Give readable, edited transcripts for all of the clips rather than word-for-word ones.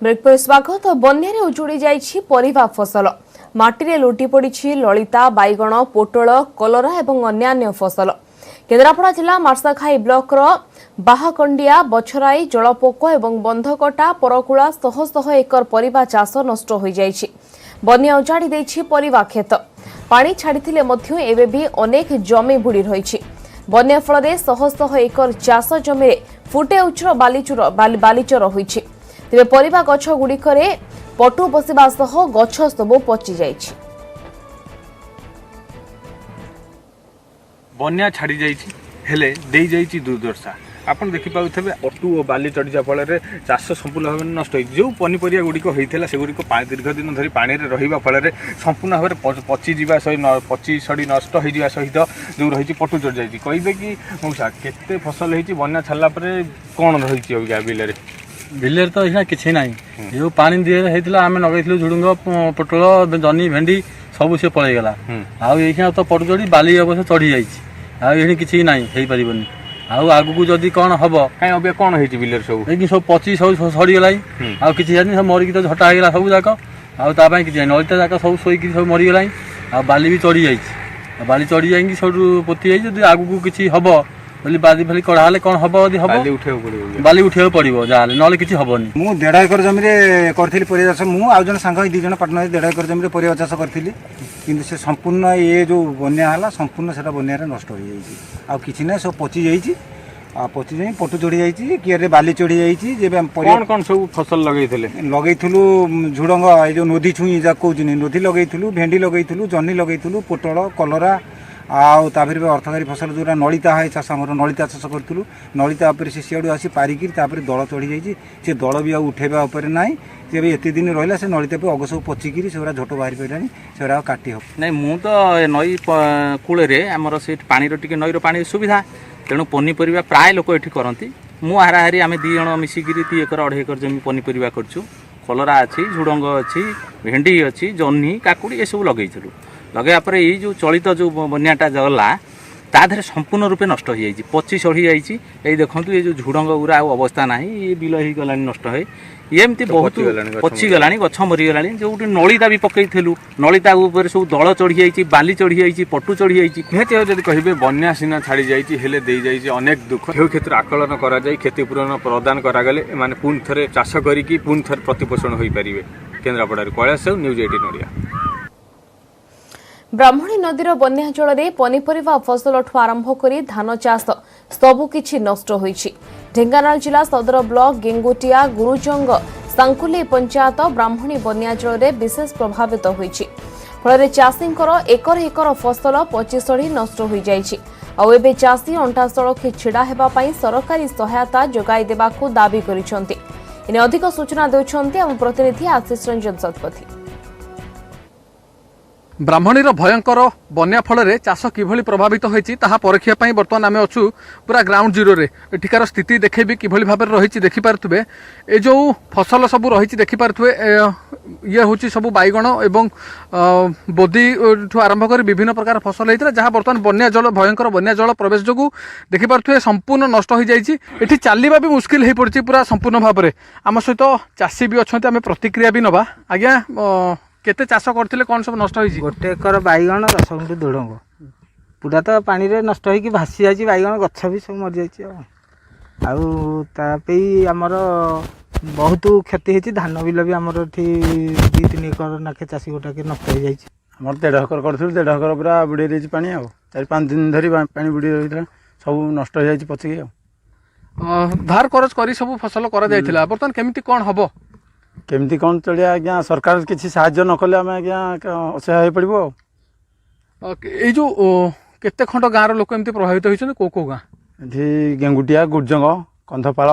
ब्रेकपर स्वागत बन्या उजुड़ी जाइछि परिवा फसल माटी लुटी पड़ी ललिता बैगण पोटल कलरा और अन्य फसल केन्द्रापड़ा जिला मार्साखाई ब्लॉक बाहाकंडिया बछराई जलपोक और बंधकटा परकुला शह शह एकर परिवा चाष नष्ट हो जाइछि। बन्या उजाड़ी देछि परिवा खेत पानी छाड़िथिले मध्य एबे भी अनेक जमी बुड़ी रहिछि। बन्या फल शह शह एकर चाष जमी फुटे उच्चर बालीचर होइछि। तेरे परिवा गछ गुड़िकरे पटु बसिबा सह गछ सब पचि जाइछि। बन्या छाड़ी जाइछि हेले देई जाइछि दुर्दशा आपन देखि पाउथबे पटु और बाली चढ़ी फल चाष संपूर्ण भाव नष्ट हो जो पनीपरिया गुड़िक होता से गुड़िक दीर्घ दिन धरी पानी रहा फल संपूर्ण भाव पचि पचि सड़ी नष्ट हो सहित जो रही पटु चढ़ जाइछि। कहिबे कि मौसा केते फसल होइछि बन्या छाला परे कोन रहिछि अबिका बिलरे बिलर तो यहाँ किसी ना जो पानी दिए होता आम लगे झुड़ुंग पोटल जनी भेंडी सब सी पलैगला आउ तो पटु चढ़ी बाली अवश्य चढ़ी जाइए किसी ना हो पारनि आगू जदि कौन हम कहीं अब कौन हो बिलर सब ये सब पची सब सड़गला आउ कि सब मरिक तो झटा होगा सब जाक आपाई कि नलिता जाक सब शोक सब मरीगला आ बाली भी चढ़ी जाइए बाली चढ़ी जाइए सब पोती जाइए आगू किसी हम बोली बादी फाली कड़ा हेल्ले कौन हम यदि हम बाली उठे पड़ो जहाँ ना कि हेनी मु 1.5 एकर जमी करी परिवा चाष मुझे सांग 2 जन पार्टनर 1.5 एकर जमी परिवा चाष करी कि संपूर्ण ये जो बन्या है संपूर्ण से बन्या नष्ट हो जाए कि ना सब पचि जाइए पचि जाए पटु चढ़ी जाइए किए बाली चढ़ी जाइए कौन कौन सब फसल लगेलु झुड़ंग ये जो नोधी छुई जा कहते नोधी लगेलु भेंडी लगेलु जनी लगेलु पोटल कलरा आउे अर्थकारी फसल जो नलिता है चाष आम नलिता चाष करूँ नलिता से सीआड़ आसी पारिकी दल चढ़ी जाइए से दल भी उठेबा ना जब एत दिन रहा से नलिता पे अग सब पचिकी से झोट बाहरी पारानी से काटी हम नहीं मु तो नई कूल आमर से पानी टे नईर पानी सुविधा तेणु पनीपरिया प्राय लोक ये करती मु हाराहारी आम 2 जन मिसिकी 2 एकर 2.5 एकर जमी पनीपरिया करछु कलरा अच्छी झुड़ंग अच्छी भेंडी अच्छी जह्नी काकुड़ी ये सब लगेलु लगे ये जो चलित जो बन्याटा गला ताधे संपूर्ण रूपे नष्ट हो जाइए पचि सड़ी जाइए ये देखो ये जो झुड़ंग गुरा अवस्था ना ये बिल हो गला नष्ट है ये एमती बहुत पचिगला गछ मरीगला जो नलिता भी पकईलु नलिता सब दल चढ़ी जाइए बाली चढ़ी जाइए पटु चढ़ी जाइए निहती जब कहे बन्या सीना छाड़ी जाइए दे जाइए अनेक दुख जो क्षेत्र आकलन करा क्षतिपूरण प्रदान करागले माने पुणी थे चाष करी पुणी थे प्रतिपोषण हो पारे। केन्द्रापड़ा कैलाश साहू न्यूज 18 ओडिया। ब्राह्मणी नदीर बन्या जल पनीपरिवा फसल आरंभ कर धान चाष सबुकिछि नष्ट होइछि। ढेंकानाल जिला सदर ब्लॉक गेंगुटिया गुरुजंग सांकुली पंचायत ब्राह्मणी बन्या जल विशेष प्रभावित होइछि। फल चाषींकर एकर एकर फसल पचि सड़ी नष्ट हो जाइछि। आउ एबे चाषी अंटा सड़क छिड़ा हेबा पई सरकारी सहायता जोगाई देबाकू दाबी करिसंती। इने अधिक सूचना देउछंती हम प्रतिनिधि आशीष रंजन शतपथी। ब्राह्मणीर भयंकर बन्या फल चाष किभली प्रभावित होइछि ताहा परखिया पई वर्तमान आमे अछु पूरा ग्राउंड जीरो रे एठिकार स्थिति देखेबी किभली भाबे रहिछि देखि पारथुबे ए जो फसल सब रहिछि देखि पारथुबे ये होछि सब बैगण एवं बोदी ठु आरंभ कर विभिन्न प्रकार फसल होइतरा जहा वर्तमान बन्या जल भयंकर बन्या जल प्रवेश जोगु देखि पारथुबे संपूर्ण नष्ट हो जाइछि। एठी चालिबा भी मुश्किल हे पड़छि पूरा संपूर्ण भाबरे। आम सहित चाषी भी अछन्ते आमे प्रतिक्रिया भी नबा। आज्ञा केते चाष करथिले कोन सब नष्ट होइछि? 1 एकर बैगण 10 गुंठ धुड़ंग पूरा तो पानी रे नष्ट होइकी भासी जाइछि बैगण गछ भी सब मर जाइछि आउ तापई हमर बहुत क्षति होइछि। धान बिल भी हमर एठी 2-3 एकर नाखे चासी गोटा के नष्ट हो जाइछि। हमर 1.5 एकर करथिलु 1.5 एकर पूरा बुड़ी देछि पानी आ 4-5 दिन धरी पानी बुड़ी रहितला सब नष्ट हो जाइछि पछी धार करज करी सब फसल करा जाइथिला वर्तमान केमिति कोन हबो केमती कौन चलिया आज्ञा सरकार किसी साहाय्य न कले आम आज्ञा असहाय हो पड़ो। ये जो केते खंड गाँव लोक एमती प्रभावित होइछन को को गाँ ये गेंगुटिया गुरजंग कंधपाल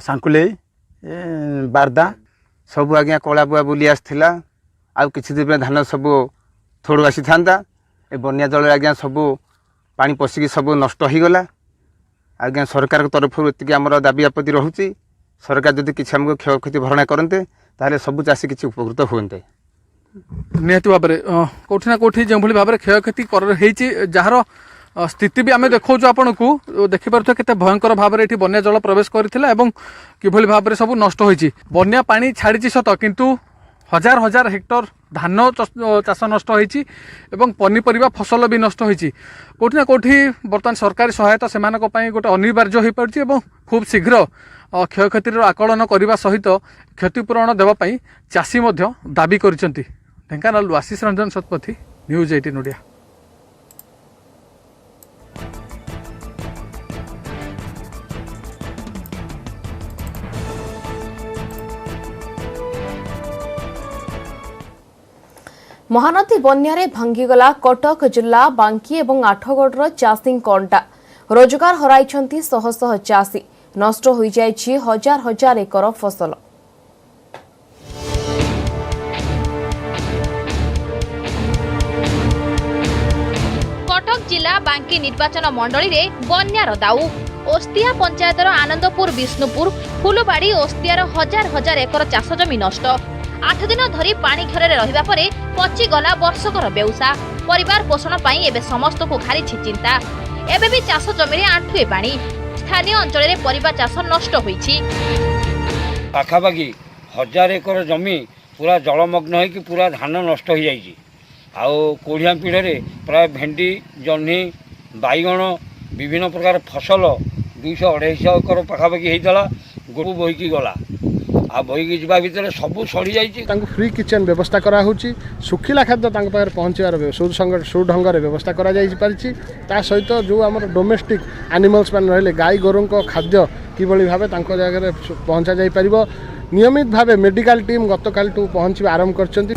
सांकुले बारदा सब आज्ञा कला बुआ बुली आसला आउ किछि दिन धान सब थोड़ आसी था ए बन्या जल आज्ञा सब पानी पशिकी सब नष्ट हो गला। आज्ञा सरकार तरफ एति आमर दाबी आपत्ति रहुची सरकार जदि किसी आमको क्षयक्षति भरणा करते ताहले सब चाषी किसी उपकृत होते। निहती भाव में कौटी ना कौटी जो भाव में क्षयक्षति जार स्थिति भी आम देखा आपण को देखिपे केते भयंकर भाव में बन्या जल प्रवेश करथिला एवं किभली भाव में सब नष्ट होईची। बन्या पानी छाड़ी सत किंतु हजार हजार हेक्टर धान चाष नष्ट होईची एवं पनीपरिया फसल भी नष्ट होईची। कोठी ना कोठी बर्तमान सरकारी सहायता से गोटे अनिवार्य हो पड़ी एवं खूब शीघ्र क्षयक्षतिर आकलन करने सहित क्षतिपूरण देवाई चाषी दाबी करिसेंती। ढेंकानाल आशीष रंजन शतपथी, न्यूज 18 ओडिया। महानदी बन्यारे भांगीगला कटक जिला बांकी और आठगढ़ चाषी अंटा। रोजगार हराइछंती शह शह चाषी, नष्ट हो जाइछि हजार हजार एकर फसल। कटक जिला बांकी निर्वाचन मंडली रे बन्यार दाऊ। ओस्तिया पंचायतर आनंदपुर, विष्णुपुर, फुलबाड़ी, ओस्तियार हजार हजार एकर चाष जमी नष्ट। 8 दिन धरी पानी घरे रहिबा परे पचिगला वर्षकर बेउसा। परिवार पोषण पाई एबे समस्त को घारिछि चिंता। एबे भी चाष जमी रे आंठुए पानी। स्थानीय अंचल रे परिबा चाष नष्ट होईछि। पाखापाखि 1000 एकर जमी पूरा जलमग्न होइकि पूरा धान नष्ट हो जाइछि। आउ कोढ़िया पीढ़े प्राय भेंडी, जह्नी, बाइगण विभिन्न प्रकार फसल 200-250 एकर पाखापाखि होइतला। गोरु बोहिकी गला आ बोहिकी जिबा भितर सब सड़ी जाइछि। तांको फ्री किचन व्यवस्था करा होछि। सुखिला खाद्य तांको पाखरे पहुँचार सुढंग व्यवस्था करा जाई पारिछि। ता सहित जो आमर डोमेस्टिक एनिमल्स मान रहले गाई गोरुंक खाद्य किभली भाबे तांको जगह पहुँचा जाई परिबो नियमित भाबे मेडिकल टीम गतकाल टू पहुँचबा आरंभ करछन्ति।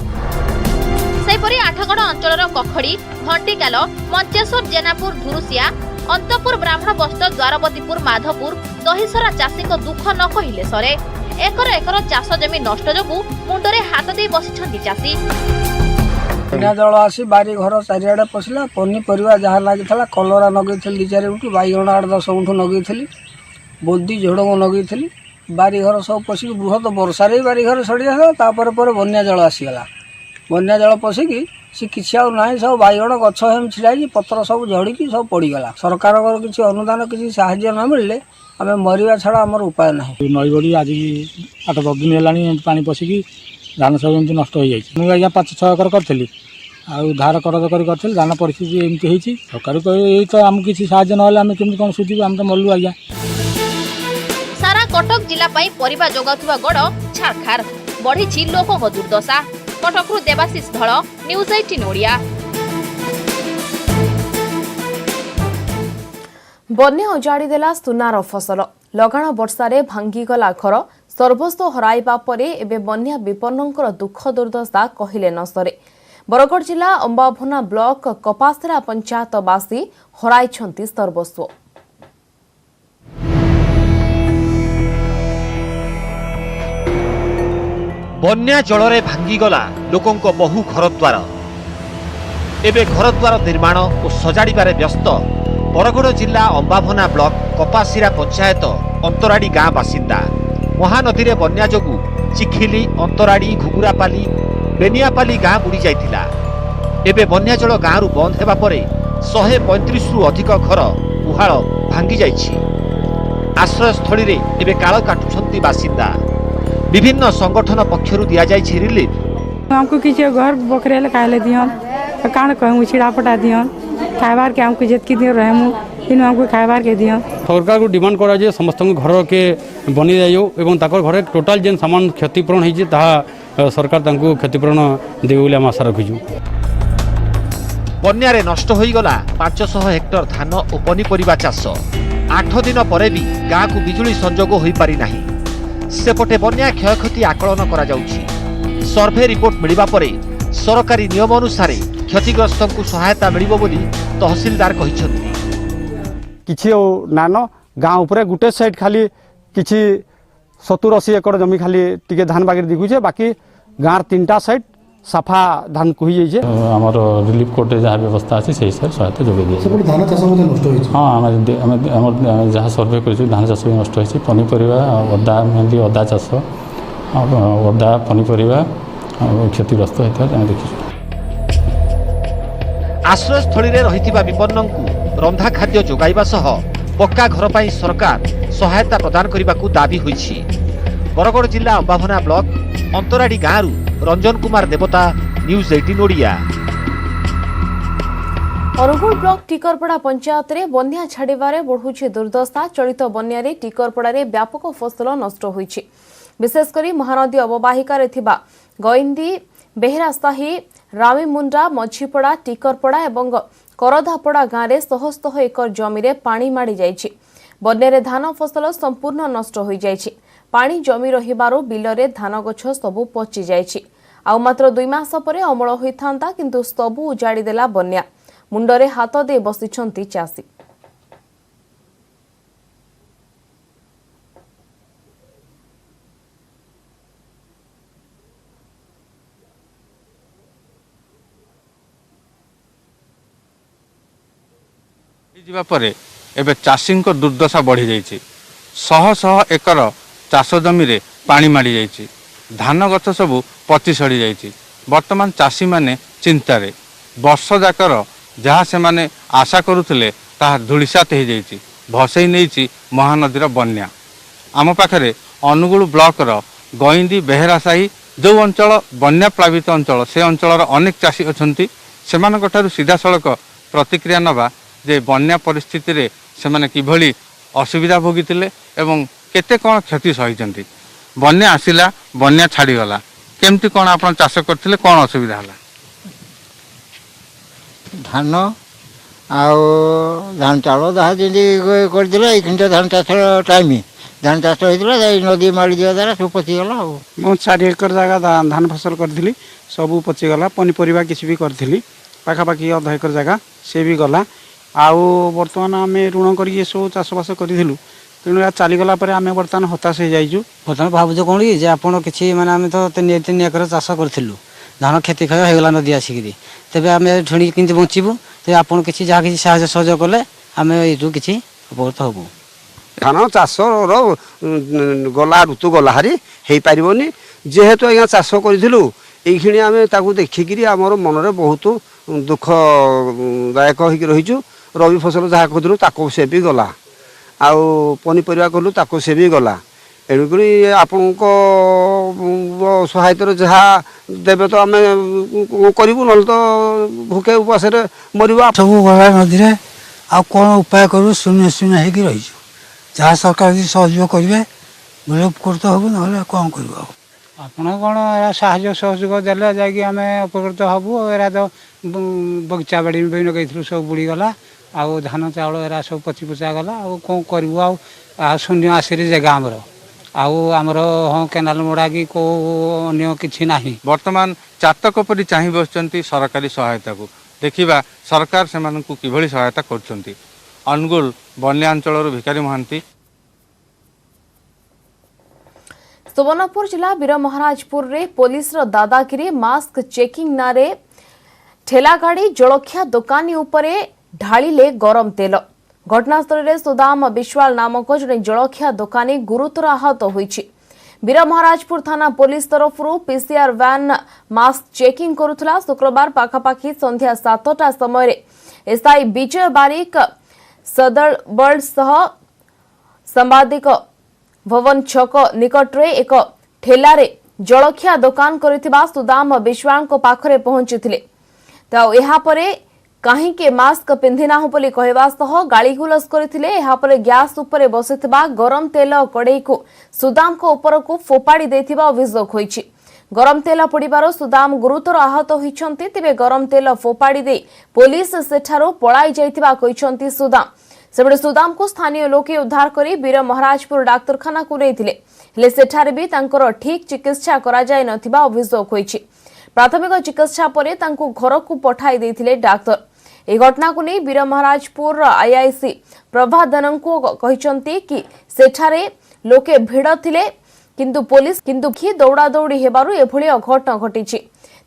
सेपरि आठगढ़ अंचलर कखड़ी, घंटीकाल, मंचेश्वर, जेनापुर, धुरुसिया, अंतपुर, ब्राह्मण बस्त, द्वारपतिपुर, माधपुर, दहीसरा चाषी को दुख न कहिले सरे। एकर एकर चाष जमी नष्ट जोगु मुंडरे हाथ दे बसिछन्ति चाषी। बन्या जल आसी बारी घर चारिआडे पशिला। पनीपरिया जहाँ लागिथला कलरा नगैथली 2-4 गुंठ, बाइगण 8-10 गुंठ नगैथली, बोदी झोड़ंग नगैथली। बारी घर सब पशिक बृहत वर्षारे बारी घर सड़ी जाता। तापर पर बन्या जल आसीगला। बन्या जल पशिकी से किसी आउ ना सब बाइगण गछ हम छिड़ाई पत्र सब झड़िकी सब पड़गला। सरकार किसी अनुदान किसी साहाय्य न मिलले आम मरिया छड़ा आमर उपाय ना। नई बड़ी आज 8-10 दिन है पानी पशिकी धान सब एमती नष्ट हो जाए। मुझे आज्ञा 5-6 एकर करी धार करज कर धान परिस्थिति एमती होती। सरकार तो आमको किसी साहाय्य ना आम केमती कौन सुझीबू आम तो मल्लू आज्ञा। सारा कटक जिला पाई परिबा जोगाउथुबा गड़ छारखार बढ़ी लोकों दुर्दशा। कटकरू देवाशीष धଳ, न्यूज 18 ओडिया। बन्या उजाड़ी देला सुनार फसल। लगाण वर्षारे भांगीगला घर, सर्वस्व हराइबा परे एबे बन्या विपन्नंकर दुख दुर्दशा कहिले न सरे। बरगढ़ जिला अंबाभना ब्लॉक कपासरा पंचायतवासी हराइछंती सर्वस्व। बन्या जलरे भांगीगला लोकंक बहु घरद्वार। एबे घरद्वार निर्माण और सजाड़िबारे व्यस्त बरगढ़ जिला अंबाभना ब्लॉक कपासिरा पंचायत अंतराड़ी गाँ बासिंदा। महानदी रे बन्या जोगु चिखिली, अंतराड़ी, घुगुरापाली, बेनियापाली गाँ बुड़ी जाइतिला। एबे बन्या जल गाँरु बंद हेबा परे 135 रु अधिक घर गुहाल भांगी जाइछि। आश्रयस्थली रे एबे काळ काटुछंती बासिंदा। विभिन्न संगठन पक्षरु दिया जाइछि रिलीफ। हमको किसी घर बकरे खाए दियन, काण कहूँ छिड़ापटा दियन, खाइबार के हमको जितकी दिन रहमु इन हमको खाइबार के दियन। सरकार को डिमांड करा जे समस्त घर के बनी जाइयो एवं ताकर घरे टोटाल जेन सामान क्षतिपूरण होइछि ताहा सरकार तांको क्षतिपूरण देउ बोली हम आशा रखिछु। बन्यारे नष्ट होई गला 500 हेक्टर धान और पनीपरिया चाष। 8 दिन परे भी गाँ को बिजुली संजोग होई पारि नाही। सेपटे बन्या क्षयक्षति आकलन करा जाउछि। सर्वे रिपोर्ट मिलिबा परे सरकारी नियम अनुसार क्षतिग्रस्त को सहायता मिलिबो बोली तहसीलदार कहिछन्ति। किछि नान गाँ उपरे गुटे साइड खाली किछि 70-80 एकड़ जमी खाली टिके धान बागेर दिखुछे, बाकी गाँर 3टा साइड साफा धान को ही जाइए। आमर रिलीफ कोर्ट जहाँ व्यवस्था अच्छे से हिसाब सहायता जोगे दिए। धान चाष नष्ट हो हाँ जहाँ सर्वे कर धान चाष भी नष्ट हो पनीपरिया अदा मेनली अदा चाष अदा पनीपरिया क्षतिग्रस्त होता है देखी। आश्रयस्थली रे रहिथिबा विपन्नंकु रंधा खाद्य जोगाइबा सह पक्का घर पर सरकार सहायता प्रदान करने को दाबी होइछि। बरगड़ जिला अंबाभना ब्लॉक अंतराड़ी गाँव रंजन कुमार देवता, न्यूज 18 ओडिया। अनुगुल ब्लॉक टिकरपड़ा पंचायत रे बन्या छाड़िबारे बढ़ुछि दुर्दशा। चलित बन्या रे टिकरपड़ा रे व्यापक फसल नष्ट होइछि। विशेषकर महानदी अववाहिका रे थिबा गइंदी, बेहरासाही, रामीमुंडा, मझीपड़ा, टिकरपड़ा एवं करधापड़ा गाँव में शह शह एकर जमी रे पानी माड़ी जाइछि। बन्या रे धान फसल संपूर्ण नष्ट होई जाइछि। पानी जमी रहिबारु बिल रे धान गछ सबु पचि जाइछि। आउ मात्र 2 मास परे अमल होइथांता, किंतु सबु उजाड़ी देला बन्या। मुंडरे हाथ दे बसिछंती चाषी। ଯିବା ପରେ ଏବେ ଚାଷୀଙ୍କ ଦୁର୍ଦ୍ଦଶା ବଢ଼ି ଯାଇଛି। ଶହ ଶହ ଏକର ଚାଷ ଜମିରେ ପାଣି ମାଡ଼ି ଯାଇଛି। ଧାନ ଗଛ ସବୁ ପଚି ସଡ଼ି ଯାଇଛି। ବର୍ତ୍ତମାନ ଚାଷୀମାନେ ଚିନ୍ତାରେ। ବର୍ଷ ଯାକର ଯାହା ସେମାନେ ଆଶା କରୁଥିଲେ ତାହା ଧୂଳିସାତ ହୋଇଯାଇଛି। ଭସେଇ ନେଇଛି ମହାନଦୀର ବନ୍ୟା। ଆମ ପାଖରେ ଅନୁଗୁଳ ବ୍ଲକର ଗଇଁଦି, ବେହେରାସାହି ଯେଉଁ ଅଞ୍ଚଳ ବନ୍ୟା ପ୍ଲାବିତ ଅଞ୍ଚଳ, ସେ ଅଞ୍ଚଳର ଅନେକ ଚାଷୀ ଅଛନ୍ତି। ସେମାନଙ୍କଠାରୁ ସିଧାସଳଖ ପ୍ରତିକ୍ରିୟା ନେବା ଯେ ବନ୍ୟା ପରିସ୍ଥିତିରେ ସେମାନେ କିଭଳି ଅସୁବିଧା ଭୋଗିଥିଲେ ଏବଂ କେତେ କ'ଣ କ୍ଷତି ସହିଛନ୍ତି। ବନ୍ୟା ଆସିଲା, ବନ୍ୟା ଛାଡ଼ିଗଲା, କେମିତି କ'ଣ ଆପଣ ଚାଷ କରିଥିଲେ, କ'ଣ ଅସୁବିଧା ହେଲା? ଧାନ ଆଉ ଧାନ ଚାଉଳ ଯାହା ଯେମିତି କରିଥିଲା। ଏଇଖିଣିଟା ଧାନ ଚାଷ ଟାଇମ୍, ଧାନ ଚାଷ ହେଇଥିଲା, ଏଇ ନଦୀ ମାଡ଼ି ଯିବା ଦ୍ୱାରା ସବୁ ପଚିଗଲା। ଆଉ ମୁଁ 4 ଏକର ଜାଗା ଧାନ ଫସଲ କରିଥିଲି, ସବୁ ପଚିଗଲା। ପନିପରିବା କିଛି ବି କରିଥିଲି, ପାଖାପାଖି 1/2 ଏକର ଜାଗା ସେ ବି ଗଲା। ଆଉ ବର୍ତ୍ତମାନ ଆମେ ଋଣ କରିକି ଏସବୁ ଚାଷବାସ କରିଥିଲୁ, ତେଣୁ ଏହା ଚାଲିଗଲା ପରେ ଆମେ ବର୍ତ୍ତମାନ ହତାଶ ହେଇଯାଇଛୁ। ବର୍ତ୍ତମାନ ଭାବୁଛୁ କ'ଣ କି ଯେ ଆପଣ କିଛି ମାନେ ଆମେ ତ 3 ଏକର ଚାଷ କରିଥିଲୁ, ଧାନ କ୍ଷତି କ୍ଷୟ ହେଇଗଲା ନଦୀ ଆସିକିରି। ତେବେ ଆମେ ଠଣି କେମିତି ବଞ୍ଚିବୁ? ତେବେ ଆପଣ କିଛି ଯାହା କିଛି ସାହାଯ୍ୟ ସହଯୋଗ କଲେ ଆମେ ଏଇଠୁ କିଛି ଉପକୃତ ହେବୁ। ଧାନ ଚାଷର ଗଲା ଋତୁ ଗଲା ହାରି ହେଇପାରିବନି। ଯେହେତୁ ଆଜ୍ଞା ଚାଷ କରିଥିଲୁ, এইখিনি ଆମେ ତାକୁ ଦେଖିକିରି ଆମର ମନରେ ବହୁତ ଦୁଃଖଦାୟକ ହେଇକି ରହିଛୁ। ରବି ଫସଲ ଯାହା କରିଥିଲୁ ତାକୁ ସେ ବି ଗଲା, ଆଉ ପନିପରିବା କଲୁ ତାକୁ ସେ ବି ଗଲା। ଏଣୁକରି ଆପଣଙ୍କ ସହାୟତାରେ ଯାହା ଦେବେ ତ ଆମେ କରିବୁ, ନହେଲେ ତ ଭୋକେ ଉପାସରେ ମରିବା। ସବୁ ଗଲା ନଦୀରେ, ଆଉ କ'ଣ ଉପାୟ କରିବୁ? ଶୂନ୍ୟ ଶୂନ୍ୟ ହେଇକି ରହିଛୁ। ଯାହା ସରକାର ଯଦି ସହଯୋଗ କରିବେ ବୋଲେ ଉପକୃତ ହେବୁ, ନହେଲେ କ'ଣ କରିବୁ? ଆଉ ଆପଣ କ'ଣ ସାହାଯ୍ୟ ସହଯୋଗ ଦେଲେ ଯାଇକି ଆମେ ଉପକୃତ ହେବୁ। ଏରା ତ ବଗିଚା ବାଡ଼ି ବି ଲଗେଇଥିଲୁ, ସବୁ ବୁଡ଼ିଗଲା। ଆଉ ଧାନ ଚାଉଳ ଏରା ସବୁ ପଚି ପୁଚା ଗଲା। ଆଉ କ'ଣ କରିବୁ? ଆଉ ଶୂନ୍ୟ ଆସିରି ଜାଗା ଆମର, ଆଉ ଆମର ହଁ କେନାଲ ମୋଡ଼ା କି କେଉଁ ଅନ୍ୟ କିଛି ନାହିଁ। ବର୍ତ୍ତମାନ ଚାତକ ପରି ଚାହିଁ ବସିଛନ୍ତି ସରକାରୀ ସହାୟତାକୁ। ଦେଖିବା ସରକାର ସେମାନଙ୍କୁ କିଭଳି ସହାୟତା କରୁଛନ୍ତି। ଅନୁଗୁଳ ବନ୍ୟା ଅଞ୍ଚଳରୁ ଭିକାରୀ ମହାନ୍ତି। सुवर्णपुर जिला वीरमहाराजपुर रे पुलिस रो दादागिरी मास्क चेकिंग नारे ठेला गाड़ी जलखिया दुकानी उपरे ढाळिले गरम तेल। घटनास्थल रे सुदाम विश्वाल नामक जने जलखिया दुकानी गुरुतर आहत होईछि। वीरमहाराजपुर थाना पुलिस तरफरु पीसीआर वैन मास्क चेकिंग करुथला। शुक्रवार पाखापाखी संध्या 7टा समय रे एसआई विजय बारिक सदलबर्ड सह संवादिक भवन छक निकट रे एक ठेलारे जलखिया दुकान करिथिबा सुदाम विश्वाल को पाखरे पहुंचीथिले। तो एहा परे कहीं के मास्क पिंधिनाहु बोली कहवा सह गालीगुलस करथिले। एहा परे गैस उपरे बसिथिबा गरम तेल कड़ई को सुदाम को ऊपर को फोपाड़ी देथिबा अभियोग होईछि। गरम तेल पड़िबारो सुदाम गुरुतर आहत होईछंती। तेबे गरम तेल फोपाड़ी दे पुलिस सेठारो पळाई जाइथिबा कहिछंती सुदाम। सेबडे सुदाम को स्थानीय लोके उद्धार करी वीरमहाराजपुर डाक्तरखाना को नेइथिले, हेले सेठारे भी तांकर ठीक चिकित्सा करा जाय नथिबा अभियोग होईछि। प्राथमिक चिकित्सा परे तांको घर को पठाई देथिले डाक्तर। ए घटना को नै वीरमहाराजपुर आईआईसी प्रभादनन को कहिसंती कि सेठारे लोके भिड़ थिले, किंतु पुलिस की दौड़ा दौड़ी हेबारु एभली अघटना घटिछि।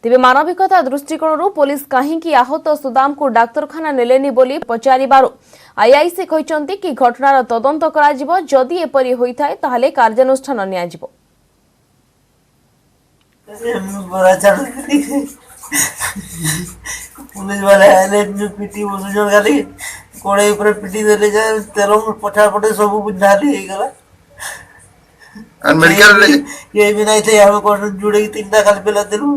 तेबे मानविकता दृष्टिकोणरू पुलिस कहीं आहत सुदाम को डाक्तरखाना नेलेनी बोली पचारिबारु आईआईसी कहिसंती कि घटनार तदंत कराजिबो। जदि एपरि होइथाय ताहाले कार्यानुष्ठान नियाजिबो। पुलिस वाले आले जो पीटी बसुजन गाली कड़े पिटी देले तेल पछा पटे सब बुझाली गला ये भी नहीं थे हमें कौन जुड़े 3टा खाली पेला देलु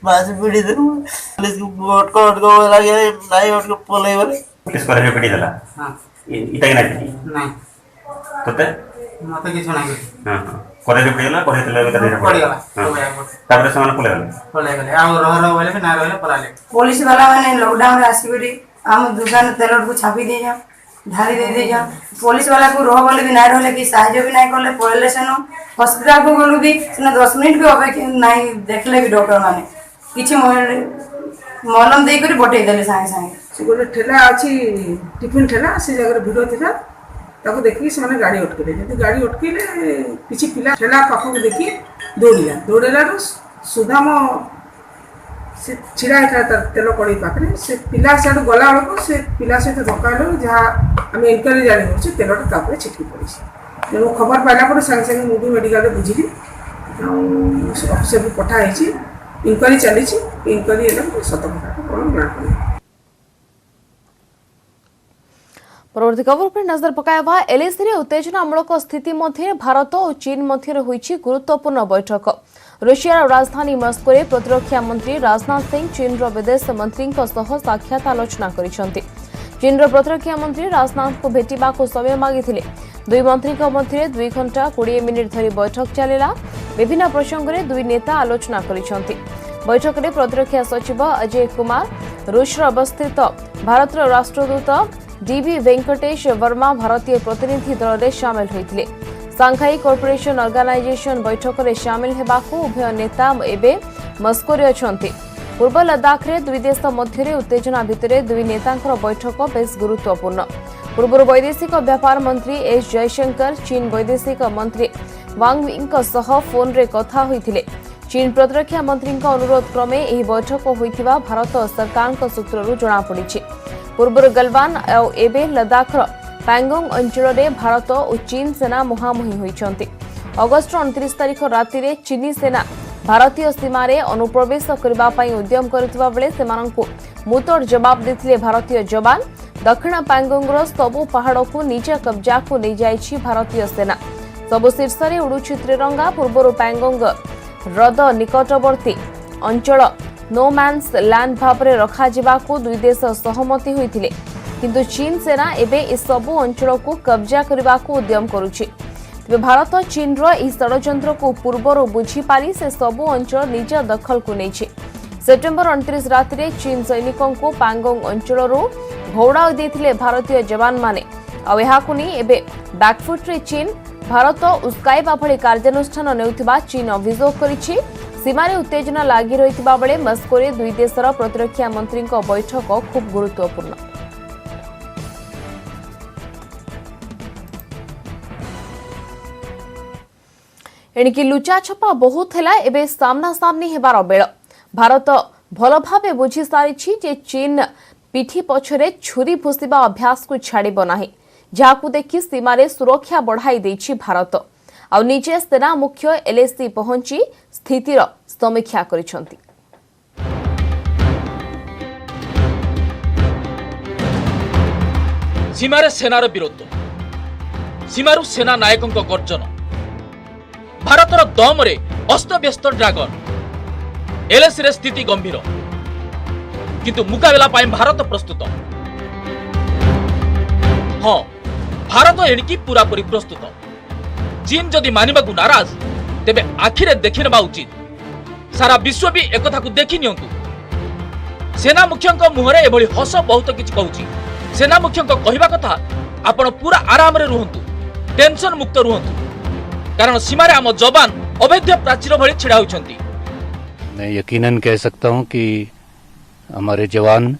मास पिटी देलु अटको लगे नहीं अटको पले वाले पुलिस कॉलेज पिटी देला हां इटा के नहीं तोते मते किछ नाही हां कॉलेज पिटी देला कॉलेज देला पड़ी गला तापर से माने पले गले आ रह बोले ना रहले पलाले पुलिस वाला माने लॉकडाउन रे आसी गरी हम दुकान तेल को छापी दे जा धारी दे जा पुलिस वाला को रह बोले भी नहीं रहले कि साहाय्य भी नहीं करले पळले सेनो हॉस्पिटल को गलु भी सेना 10 मिनिट भी अबे नहीं देखले भी डॉक्टर माने किछि मलम दे करी बटै देले सागे सागे से गोटे ठेला अछि टिफिन ठेला से जगह भिड़ थिला ताको देखि से माने गाड़ी अटकेले जति गाड़ी अटकेले किछि पिला ठेला पाखो देखि दौड़ेला सुधाम से छिड़ा है तेल कड़ी पाखे से पिला से गला बेलू से पिला सहित धक्का जहाँ आम इनक्वारी जानी तेलटा छिटकी पड़ी तेणु खबर पाइला पर सागे सागे मुझे मेडिकल बुझिली अफिसर को पठाई इनक्वारी चली इनक्वारी सत कथा कौन जଣା पड़ा। परवर्ती खबर पर नजर पकाया एलएसी उत्तेजनामूलक स्थिति मध्य भारत और चीन मध्य होईछि गुरुत्वपूर्ण बैठक। रूसियार राजधानी मस्को रे प्रतिरक्षा मंत्री राजनाथ सिंह चीन विदेश मंत्री साक्षात आलोचना करिसेंति। चीन प्रतिरक्षा मंत्री राजनाथ को भेटिबा को समय मागिथिले। दुई मंत्री मध्य 2 घंटा 20 मिनिट धरी बैठक चलेला। विभिन्न प्रसंग में दुई नेता आलोचना करिसेंति। बैठक में प्रतिरक्षा सचिव अजय कुमार रूस अवस्थित भारत राष्ट्रदूत डीवी वेंकटेश वर्मा भारतीय प्रतिनिधि दल में सामिल होते। सांघाई कॉर्पोरेशन ऑर्गेनाइजेशन बैठक में सामिल होगाकू उभय नेता एवं मस्को अच्छी। पूर्व लद्दाख में दुई देश मध्य उत्तेजना भितर दुई नेता बैठक बेस गुरुत्वपूर्ण। पूर्व वैदेशिक व्यापार मंत्री एस जयशंकर चीन वैदेशिक मंत्री वांग यीं सह फोन रे कथा होइथिले। चीन प्रतिरक्षा मंत्री अनुरोध क्रमे यह बैठक होइथिबा भारत सरकार सूत्ररू जଣାपड़ी। पूर्व गलवान और एबे लद्दाख पैंगोंग अंचल में भारत और चीन सेना मुहांमुही होइछंती। अगस्ट 29 तारिख राति रे चीनी सेना भारतीय सीमा रे अनुप्रवेश करबा पई उद्यम करथिबा बेले सेमानंकु मुतोड़ जवाब देथिले भारतीय जवान। दक्षिण पैंगोंगर सबु पहाड़ को निज कब्जा को नहीं जाइछि भारतीय सेना। सबु शीर्ष रे उड़ुछि त्रिरंगा। पूर्व पैंगोंग हृद निकटवर्ती अंचल नो मैन्स लैंड भाव में रखा जिबाकू दुई देश सहमति होइथिले, किंतु चीन सेना एबे ए सबु अंचल को कब्जा करने को उद्यम करुछि। तेबे भारत चीन रो ई षडयंत्र को पूर्वरु बुझी पारी से सबु अंचल निज दखल को नेछि। सेप्टेम्बर 29 राति रे चीन सैनिकों को पैंगोंग अंचल घौड़ा देथिले भारतीय जवान माने। आ एहाकु नै एबे बैकफुट रे चीन भारत उस्काइबा भली कार्यानुष्ठान नेउथिबा चीन अभियोग करिछि। सीमार उत्तेजना लगी रही बेले मस्को रे दुई देशर प्रतिरक्षा मंत्री बैठक खूब गुरुत्वपूर्ण। एणिकी लुचा छपा बहुत है एबे सामना सामनी हेबार बेल। भारत भल भावे बुझी सारी जे चीन पिठी पछरे छुरी भूषिबा अभ्यास को छाड़ब नाही, जहाकू देखि सीमार सुरक्षा बढ़ाई देछि भारत। आ निजे सेना मुख्य एलएसी पहुंची स्थितिर समीक्षा करिसंती। सीमारे सेनार विरोध, सीमारू सेना नायकों गर्जन, भारतर दमरे अस्तव्यस्त ड्रागन। एलएसी रे स्थिति गंभीर, किंतु मुकाबला पाई भारत प्रस्तुत। हाँ, भारत एणिकी पूरापूरी प्रस्तुत। चीन जदि मानिबाकू नाराज तेबे आखिरे देखि नेबा उचित। सारा विश्व भी एकथा को देखि नियंतु। सेना मुख्यंक मुहरे एभली हस बहुत किछि कहूछि। सेना मुख्यंक कहिबा कथा आपण पूरा आराम रे रुहंतु, टेंशन मुक्त रुहंतु, कारण सीमारे आम जवान अवैध प्राचीर भली छिड़ा होइछंती। मैं यकीनन कह सकता हूं कि हमारे जवान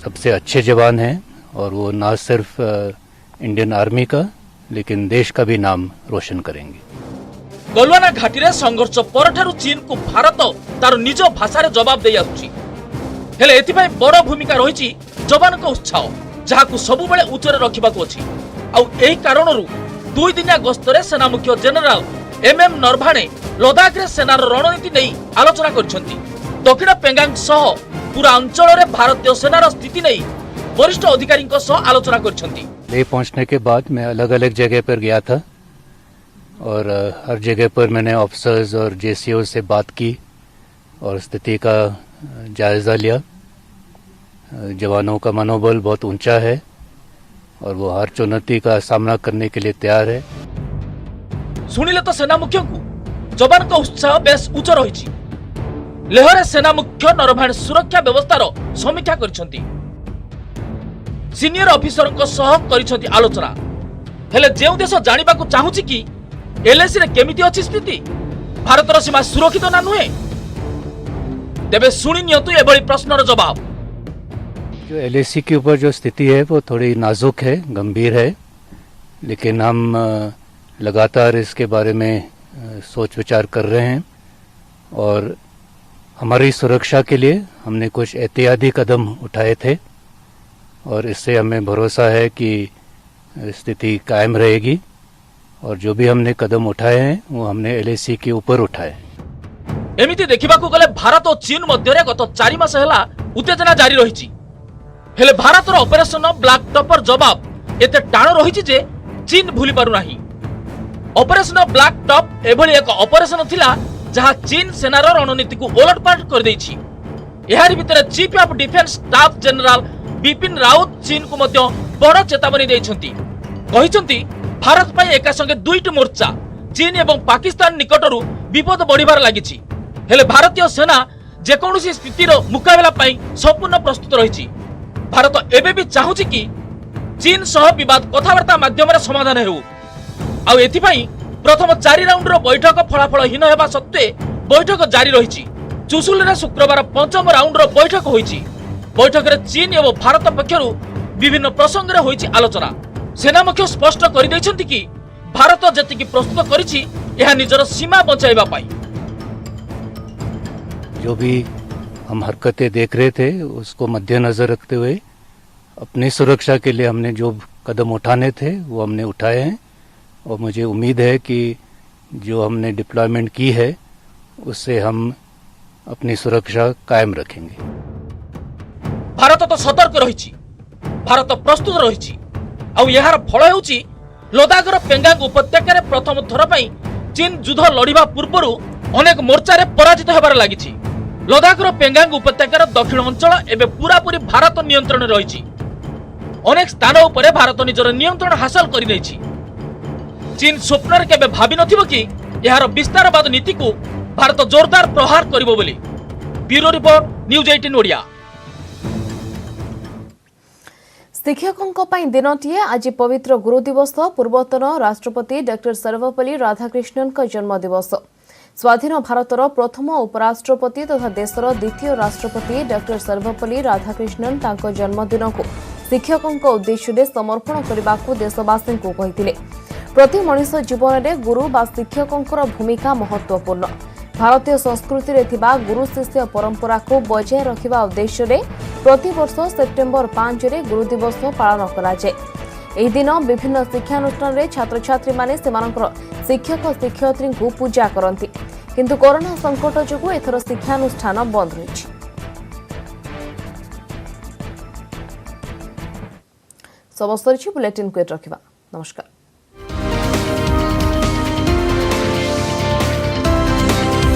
सबसे अच्छे जवान हैं और वो ना सिर्फ इंडियन आर्मी का लेकिन देश का भी नाम रोशन करेंगे। गलवाना घाटी रे संघर्ष परठारु चीन को भारत तार निज भाषा रे जवाब दे आछी। हेले एथिपय बड़ भूमिका रहिछि जवान को उत्साह, जहाकू सबु बेले उच्चरे रखिबाकू अछि। आ एही कारणरू 2 दिनिया गस्तरे सेना मुख्य जनरल एमएम नरभाणे लद्दाख रे सेनार रणनीति नै आलोचना करछंती। दक्षिण पेंगांग सह पूरा अंचल रे भारतीय सेनार स्थिति नै वरिष्ठ अधिकारी आलोचना करछंती। ले पहुंचने के बाद मैं अलग अलग जगह पर गया था और हर जगह पर मैंने ऑफिसर्स और जेसीओ से बात की और स्थिति का जायजा लिया। जवानों का मनोबल बहुत ऊंचा है और वो हर चुनौती का सामना करने के लिए तैयार है। सुनिले तो सेना मुख्य को जवान का उत्साह बेस उच्च रही। लेहरे सेना मुख्य नरभाण सुरक्षा व्यवस्थार समीक्षा करछंती। सीनियर ऑफिसर को सह करछंती आलोचना। हेले जेउ देश जानिबा को चाहूची कि एलएसी रे केमिति अछि स्थिति, भारतर सीमा सुरक्षित ना नुहे। तेबे सुनि नियतु एबळी प्रश्नर जवाब। जो एलएसी के ऊपर जो स्थिति है वो थोड़ी नाजुक है, गंभीर है, लेकिन हम लगातार इसके बारे में सोच विचार कर रहे हैं और हमारी सुरक्षा के लिए हमने कुछ एहतियाती कदम उठाए थे और इससे हमें भरोसा है कि स्थिति कायम रहेगी और जो भी हमने कदम उठाए हैं वो हमने एलएसी के ऊपर उठाए। एमिति देखिबाकू गले भारत और चीन मध्य गत 4 मास हेला उत्तेजना जारी रही। हेले भारतर ऑपरेशन ब्लैक टॉपर जवाब एते टाण रही जे चीन भूली पारु नाही। ऑपरेशन ब्लैक टॉप एभली एक ऑपरेशन थिला जहां चीन सेनार रणनीति को ओलटपालट कर देछि। एहारि भितर chief of defence staff general Bipin Rawat चीन को मध्य बड़ चेतावनी दैछंती। कहिसंती भारत पई एका संगे दुईट मोर्चा चीन एवं पाकिस्तान निकटरू विपद बढ़िबार लागिछि। हेले भारतीय सेना जेकोसी स्थितिर मुकाबला पई संपूर्ण प्रस्तुत रहिछि। भारत एबे भी चाहूछि कि चीन सह विवाद कथावार्ता माध्यम समाधान हेउ। आ एथिपई प्रथम 4 राउंडर बैठक फलाफलहीन हेबा सत्वे बैठक जारी रहिछि। चुसुल शुक्रवार 5म राउंडर बैठक होइछि। बैठक में चीन एवं भारत पक्षरु विभिन्न प्रसंग रे होइछि आलोचना। सेना मुख्य स्पष्ट कर दैछंती कि भारत जतिकि प्रस्तुत करिछि यह निजर सीमा बचाइबा पाई। जो भी हम हरकतें देख रहे थे उसको मद्देनजर रखते हुए अपनी सुरक्षा के लिए हमने जो कदम उठाने थे वो हमने उठाए हैं और मुझे उम्मीद है कि जो हमने डिप्लॉयमेंट की है उससे हम अपनी सुरक्षा कायम रखेंगे। भारत तो सतर्क रही, भारत प्रस्तुत रही। यार फल होउछि लद्दाखर पेंगांग उपत्यकार प्रथम थर पई चीन युद्ध लड़िबा पूर्व अनेक मोर्चा रे पराजित हेबार लागिछि। लद्दाखर पेंगांग उपत्यकार दक्षिण अंचल एबे पूरापूरी भारत नियंत्रण रही। अनेक स्थान उपरे भारत निजर नियंत्रण हासिल करि दैछि। चीन स्वप्न केबे भाबी नथिबो कि यार विस्तारवाद नीति को भारत जोरदार प्रहार करिबो बोली। Bureau report news 18 Odia. शिक्षकों दिनटीए आज पवित्र गुरु दिवस। पूर्वतन राष्ट्रपति डॉक्टर सर्वपल्ली राधाकृष्णन का जन्म दिवस। स्वाधीन भारतर प्रथम उपराष्ट्रपति तथा देशर द्वितीय राष्ट्रपति डॉक्टर सर्वपल्ली राधाकृष्णन तांको जन्मदिन को शिक्षकों उद्देश्य समर्पण करने को देशवासी को कहिथिले। प्रति मनुष्य जीवन में गुरु बा शिक्षकों भूमिका महत्वपूर्ण। भारतीय संस्कृति रे थिबा गुरु शिष्य परंपरा को बजाय रखिबा उद्देश्य रे प्रति वर्ष सेप्टेम्बर 5 रे गुरु दिवस पालन करा जाय। एही दिन विभिन्न शिक्षानुष्ठान रे छात्र छात्री माने सेमानकर शिक्षक शिक्षयित्री को पूजा करंती, किंतु कोरोना संकट जोगु एथर शिक्षानुष्ठान बंद रहिछि। सबस्तरिछि बुलेटिन को रखिबा। नमस्कार।